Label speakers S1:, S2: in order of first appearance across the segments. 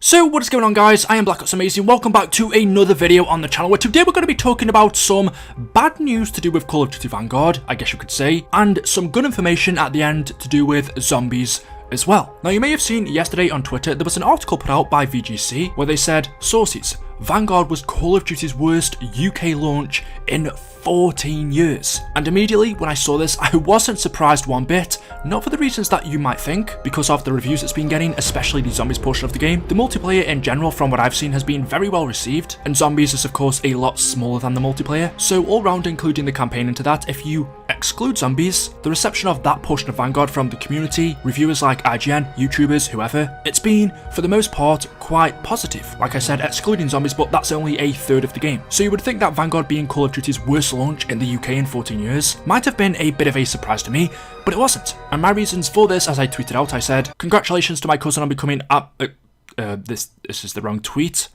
S1: So what is going on, guys? I am Black Ops Amazing. Welcome back to another video on the channel where today we're going to be talking about some bad news to do with Call of Duty Vanguard, I guess you could say, and some good information at the end to do with zombies as well. Now, you may have seen yesterday on Twitter there was an article put out by VGC where they said, sources, Vanguard was Call of Duty's worst UK launch in 14 years. And immediately when I saw this, I wasn't surprised one bit, not for the reasons that you might think, because of the reviews it's been getting, especially the zombies portion of the game. The multiplayer in general, from what I've seen, has been very well received, and zombies is of course a lot smaller than the multiplayer. So all round, including the campaign into that, if you exclude zombies, the reception of that portion of Vanguard from the community, reviewers like IGN, YouTubers, whoever, it's been, for the most part, quite positive. Like I said, excluding zombies, but that's only a third of the game. So you would think that Vanguard being Call of Duty's worst launch in the UK in 14 years might have been a bit of a surprise to me, but it wasn't. And my reasons for this, as I tweeted out, I said, congratulations to my cousin on becoming this is the wrong tweet.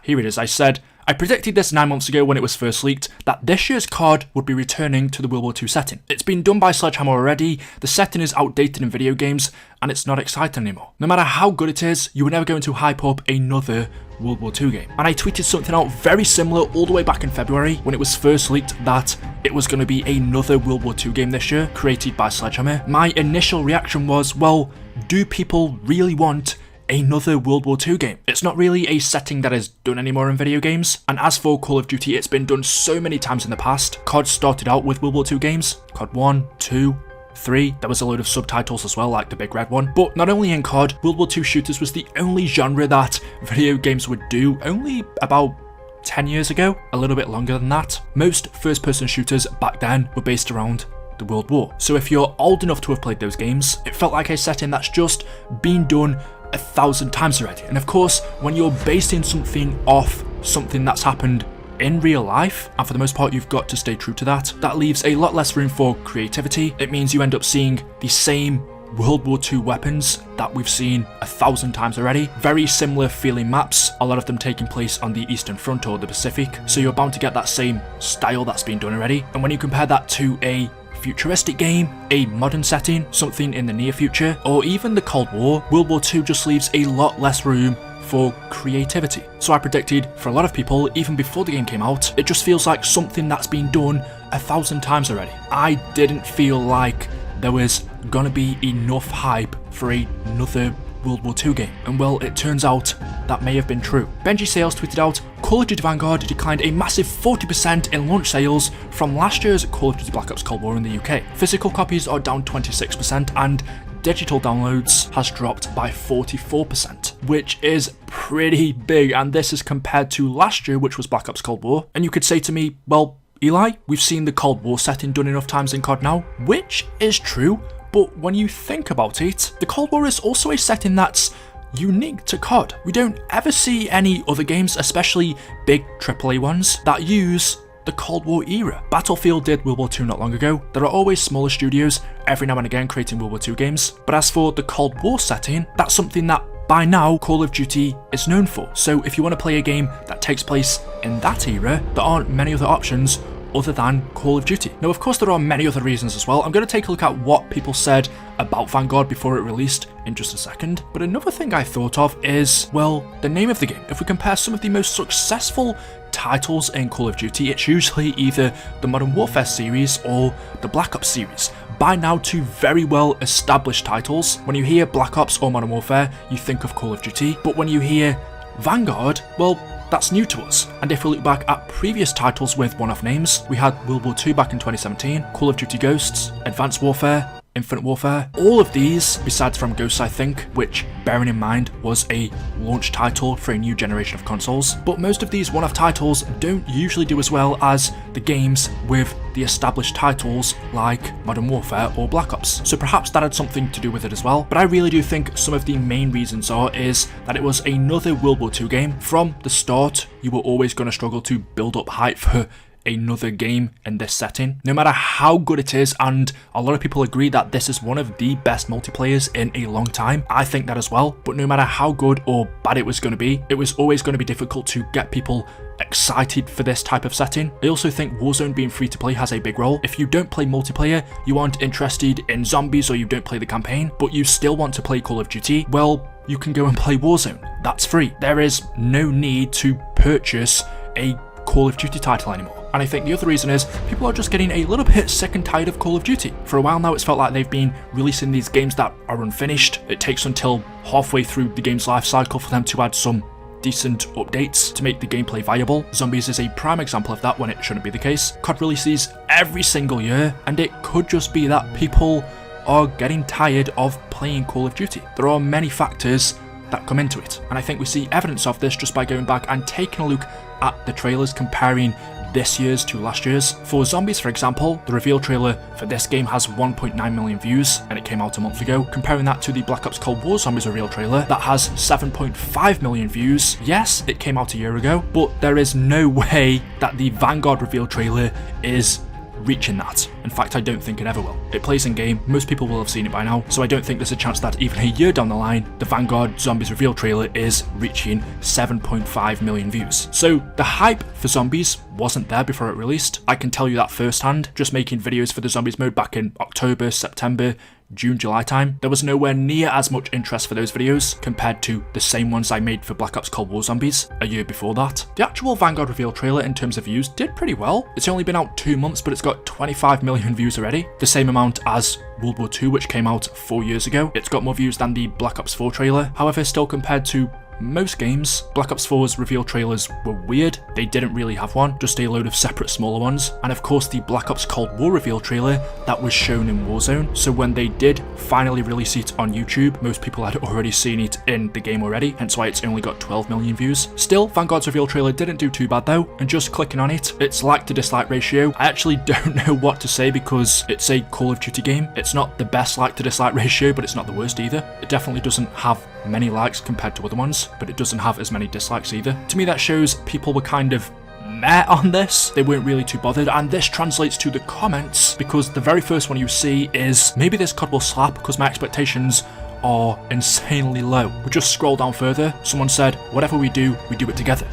S1: Here it is. I said, I predicted this 9 months ago when it was first leaked, that this year's COD would be returning to the World War II setting. It's been done by Sledgehammer already, the setting is outdated in video games, and it's not exciting anymore. No matter how good it is, you were never going to hype up another World War II game. And I tweeted something out very similar all the way back in February when it was first leaked that it was going to be another World War II game this year, created by Sledgehammer. My initial reaction was, well, do people really want another World War II game? It's not really a setting that is done anymore in video games, and as for Call of Duty, it's been done so many times in the past. COD started out with World War II games, COD 1, 2, 3, there was a load of subtitles as well, like the big red one. But not only in COD, World War II shooters was the only genre that video games would do only about 10 years ago, a little bit longer than that. Most first-person shooters back then were based around the World War. So if you're old enough to have played those games, it felt like a setting that's just been done 1,000 times already. And of course, when you're basing something off something that's happened in real life, and for the most part you've got to stay true to that, that leaves a lot less room for creativity. It means you end up seeing the same World War II weapons that we've seen 1,000 times already. Very similar feeling maps, a lot of them taking place on the Eastern Front or the Pacific, so you're bound to get that same style that's been done already. And when you compare that to a futuristic game, a modern setting, something in the near future, or even the Cold War, World War II just leaves a lot less room for creativity. So I predicted for a lot of people, even before the game came out, it just feels like something that's been done 1,000 times already. I didn't feel like there was gonna be enough hype for another World War II game, and well, it turns out that may have been true. Benji Sales tweeted out, Call of Duty Vanguard declined a massive 40% in launch sales from last year's Call of Duty Black Ops Cold War in the UK. Physical copies are down 26% and digital downloads has dropped by 44%, which is pretty big, and this is compared to last year, which was Black Ops Cold War. And you could say to me, well, Eli, we've seen the Cold War setting done enough times in COD now, which is true. But when you think about it, the Cold War is also a setting that's unique to COD. We don't ever see any other games, especially big AAA ones, that use the Cold War era. Battlefield did World War II not long ago. There are always smaller studios every now and again creating World War II games. But as for the Cold War setting, that's something that by now Call of Duty is known for. So if you want to play a game that takes place in that era, there aren't many other options other than Call of Duty. Now, of course, there are many other reasons as well. I'm going to take a look at what people said about Vanguard before it released in just a second. But another thing I thought of is, well, the name of the game. If we compare some of the most successful titles in Call of Duty, it's usually either the Modern Warfare series or the Black Ops series. By now, two very well established titles. When you hear Black Ops or Modern Warfare, you think of Call of Duty. But when you hear Vanguard, well, that's new to us. And if we look back at previous titles with one-off names, we had World War II back in 2017, Call of Duty Ghosts, Advanced Warfare, Infinite Warfare. All of these, besides from Ghosts I think, which, bearing in mind, was a launch title for a new generation of consoles. But most of these one-off titles don't usually do as well as the games with the established titles like Modern Warfare or Black Ops. So perhaps that had something to do with it as well. But I really do think some of the main reasons is that it was another World War II game. From the start, you were always going to struggle to build up hype for another game in this setting, no matter how good it is, and a lot of people agree that this is one of the best multiplayers in a long time. I think that as well, but no matter how good or bad it was going to be, it was always going to be difficult to get people excited for this type of setting. I also think Warzone being free to play has a big role. If you don't play multiplayer, you aren't interested in zombies, or you don't play the campaign, but you still want to play Call of Duty, well, you can go and play Warzone. That's free. There is no need to purchase a Call of Duty title anymore. And I think the other reason is people are just getting a little bit sick and tired of Call of Duty. For a while now, it's felt like they've been releasing these games that are unfinished. It takes until halfway through the game's life cycle for them to add some decent updates to make the gameplay viable. Zombies is a prime example of that when it shouldn't be the case. COD releases every single year, and it could just be that people are getting tired of playing Call of Duty. There are many factors that come into it, and I think we see evidence of this just by going back and taking a look at the trailers, comparing this year's to last year's. For Zombies, for example, the reveal trailer for this game has 1.9 million views, and it came out a month ago. Comparing that to the Black Ops Cold War Zombies reveal trailer, that has 7.5 million views. Yes, it came out a year ago, but there is no way that the Vanguard reveal trailer is reaching that. In fact, I don't think it ever will. It plays in game, most people will have seen it by now, so I don't think there's a chance that even a year down the line, the Vanguard Zombies reveal trailer is reaching 7.5 million views. So the hype for Zombies wasn't there before it released. I can tell you that firsthand, just making videos for the Zombies mode back in October, September, June, July time. There was nowhere near as much interest for those videos compared to the same ones I made for Black Ops Cold War Zombies a year before that. The actual Vanguard reveal trailer in terms of views did pretty well. It's only been out 2 months, but it's got 25 million views already. The same amount as World War II, which came out 4 years ago. It's got more views than the Black Ops 4 trailer. However, still compared to most games, Black Ops 4's reveal trailers were weird. They didn't really have one, just a load of separate smaller ones. And of course the Black Ops Cold War reveal trailer, that was shown in Warzone. So when they did finally release it on YouTube, most people had already seen it in the game already, hence why it's only got 12 million views. Still, Vanguard's reveal trailer didn't do too bad though, and just clicking on it, its like to dislike ratio, I actually don't know what to say because it's a Call of Duty game. It's not the best like to dislike ratio, but it's not the worst either. It definitely doesn't have many likes compared to other ones, but it doesn't have as many dislikes either. To me, that shows people were kind of meh on this. They weren't really too bothered, and this translates to the comments because the very first one you see is, maybe this COD will slap because my expectations are insanely low. We just scroll down further. Someone said, whatever we do it together.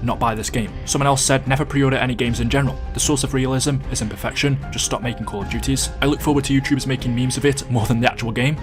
S1: Not buy this game. Someone else said, never pre-order any games in general. The source of realism is imperfection. Just stop making Call of Duties. I look forward to YouTubers making memes of it more than the actual game.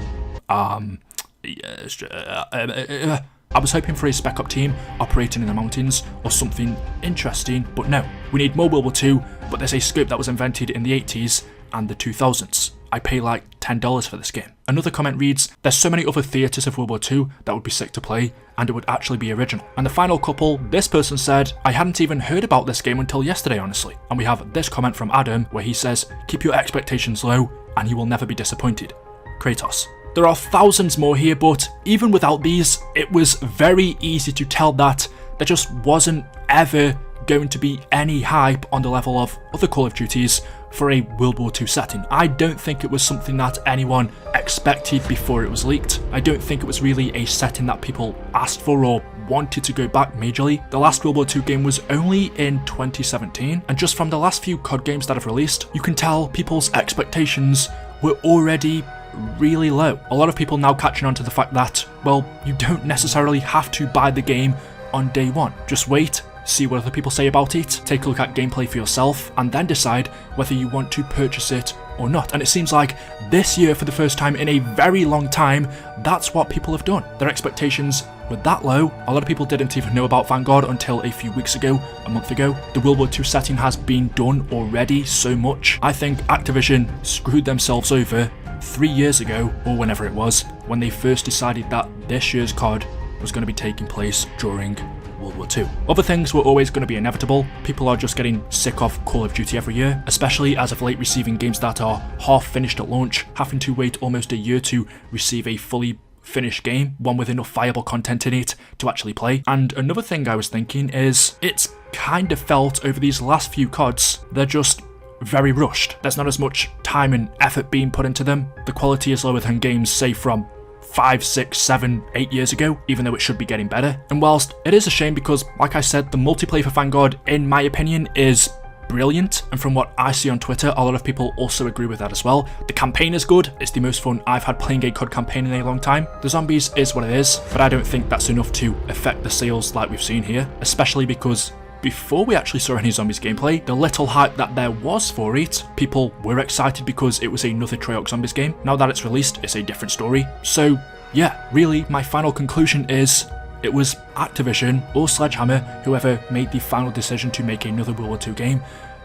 S1: I was hoping for a spec up team operating in the mountains or something interesting, but no. We need more World War II, but there's a scope that was invented in the 80s and the 2000s. I pay like $10 for this game. Another comment reads, there's so many other theatres of World War II that would be sick to play, and it would actually be original. And the final couple, this person said, I hadn't even heard about this game until yesterday, honestly. And we have this comment from Adam where he says, keep your expectations low and you will never be disappointed. Kratos. There are thousands more here, but even without these, it was very easy to tell that there just wasn't ever going to be any hype on the level of other Call of Duties for a World War II setting. I don't think it was something that anyone expected before it was leaked. I don't think it was really a setting that people asked for or wanted to go back majorly. The last World War II game was only in 2017, and just from the last few COD games that have released, you can tell people's expectations were already really low. A lot of people now catching on to the fact that, well, you don't necessarily have to buy the game on day one. Just wait, see what other people say about it, take a look at gameplay for yourself, and then decide whether you want to purchase it or not. And it seems like this year, for the first time in a very long time, that's what people have done. Their expectations were that low. A lot of people didn't even know about Vanguard until a few weeks ago, a month ago. The World War II setting has been done already so much. I think Activision screwed themselves over 3 years ago, or whenever it was, when they first decided that this year's COD was going to be taking place during World War II. Other things were always going to be inevitable. People are just getting sick of Call of Duty every year, especially as of late receiving games that are half finished at launch, having to wait almost a year to receive a fully finished game, one with enough viable content in it to actually play. And another thing I was thinking is, it's kind of felt over these last few CODs, they're just very rushed. There's not as much time and effort being put into them. The quality is lower than games, say, from 5, 6, 7, 8 years ago, even though it should be getting better. And whilst it is a shame because, like I said, the multiplayer for Vanguard, in my opinion, is brilliant, and from what I see on Twitter, a lot of people also agree with that as well. The campaign is good. It's the most fun I've had playing a COD campaign in a long time. The zombies is what it is, but I don't think that's enough to affect the sales like we've seen here, especially because before we actually saw any zombies gameplay, the little hype that there was for it, people were excited because it was another Treyarch zombies game. Now that it's released, it's a different story. So yeah, really, my final conclusion is it was Activision or Sledgehammer, whoever made the final decision to make another World War II game.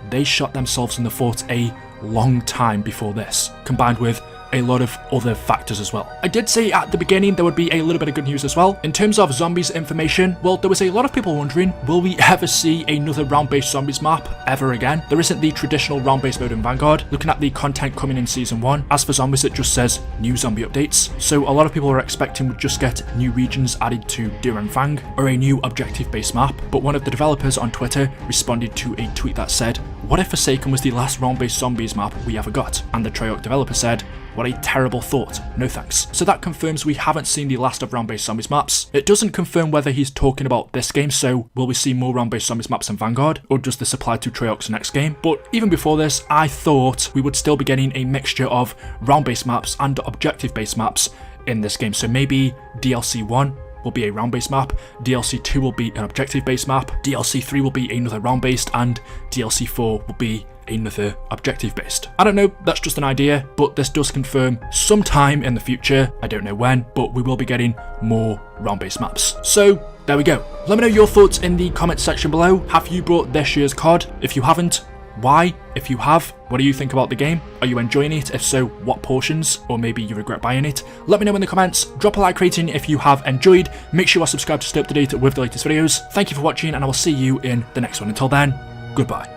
S1: They shot themselves in the foot a long time before this, combined with a lot of other factors as well. I did say at the beginning there would be a little bit of good news as well. In terms of zombies information, well, there was a lot of people wondering, will we ever see another round-based zombies map ever again? There isn't the traditional round-based mode in Vanguard. Looking at the content coming in Season 1, as for zombies it just says new zombie updates. So a lot of people are expecting we'd just get new regions added to Duty Vanguard or a new objective-based map, but one of the developers on Twitter responded to a tweet that said, what if Forsaken was the last round-based zombies map we ever got? And the Treyarch developer said, what a terrible thought, no thanks. So that confirms we haven't seen the last of round-based zombies maps. It doesn't confirm whether he's talking about this game, so will we see more round-based zombies maps in Vanguard, or does this apply to Treyarch's next game? But even before this, I thought we would still be getting a mixture of round-based maps and objective-based maps in this game. So maybe DLC 1 will be a round-based map, DLC 2 will be an objective-based map, DLC 3 will be another round-based, and DLC 4 will be another objective-based. I don't know, that's just an idea, but this does confirm sometime in the future, I don't know when, but we will be getting more round-based maps. So there we go. Let me know your thoughts in the comment section below. Have you bought this year's COD? If you haven't, why? If you have, what do you think about the game? Are you enjoying it? If so, what portions? Or maybe you regret buying it? Let me know in the comments. Drop a like rating if you have enjoyed. Make sure you are subscribed to stay up to date with the latest videos. Thank you for watching, and I will see you in the next one. Until then, goodbye.